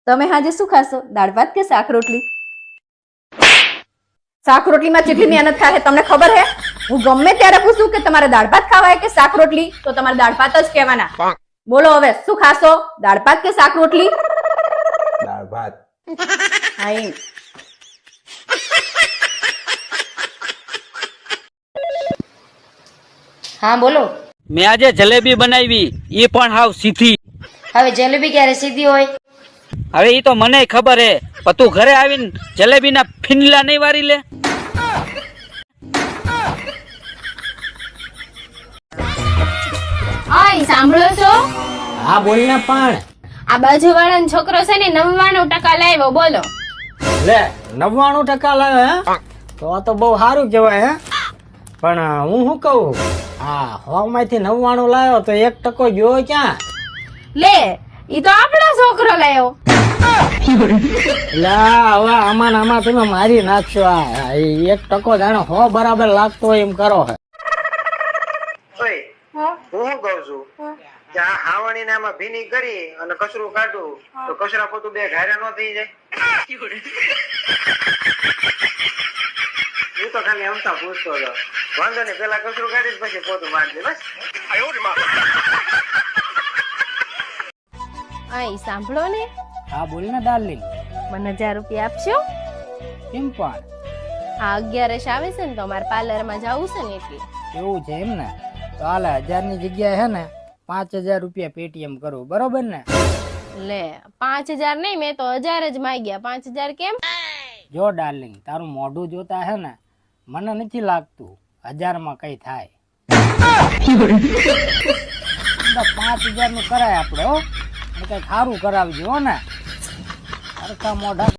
તમે આજે શું ખાશો? દાળ ભાત કે શાક રોટલી? શાક રોટલીમાં કેટલી મહેનત થાય તમને ખબર હે? હું ગમે ત્યારે પૂછું કે તમારે દાળ ભાત ખાવા હે કે શાક રોટલી, તો તમારે દાળ ભાત જ કહેવાના. બોલો હવે શું ખાશો? દાળ ભાત કે શાક રોટલી? દાળ ભાત. હા એમ. હા બોલો. મેં આજે જલેબી બનાવી, ઈ પણ હાવ સીધી. હવે જલેબી ક્યારે સીધી હોય? હવે ઈ તો મને ખબર હે, પણ તું ઘરે આવીને જલેબીના ફીંડલા નહીં વારી લે. ઓય સાંભળો છો? હા બોલ ને પણ. આ બાજુવાળાનો છોકરો છે ને 99% લાવ્યો, બોલો. લે 99% લાવ્યો હે? તો આ તો બહુ સારું કહેવાય હે. પણ હું શું કહું, હા 100 માંથી 99 લાવ્યો તો 1% ગયો ક્યાં? લે ઈ તો આપણો છોકરો લાવ્યો. લા હવે આમાં તમે મારી નાખશો. આ 1% જાણે 100 બરાબર લાગતો હોય એમ કરો હે. હું શું કઉ છું કે આ હાવણી ને આમાં ભીની કરી અને કચરું કાઢું તો કચરા પોતું બે ઘારે નો થઈ જાય. હું તો ખાલી અમતા પૂછતો હતો. વાંધો નહીં, પેલા કચરું કાઢી પછી પોતું મારજે બસ. આય સાંભળો ને, હા બોલ ને ડાર્લિંગ. મને 1000 રૂપિયા આપશો? કેમ પણ? આ 11 આવે છે ને તો અમારે પાર્લરમાં જવું છે ને એટલે. એવું છે એમ ને? તો હાલે 1000 ની જગ્યાએ હે ને 5000 રૂપિયા પેટીએમ કરું, બરોબર ને? લે 5000 નહીં, મેં તો 1000 જ માંગ્યા. 5000 કેમ? જો ડાર્લિંગ, તારું મોઢું જોતા હે ને મને નથી લાગતું 1000 માં કઈ થાય. 5000 નું કરાય આપડે હો, કઈ સારું કરાવજો હો ને. સરખા મોઢા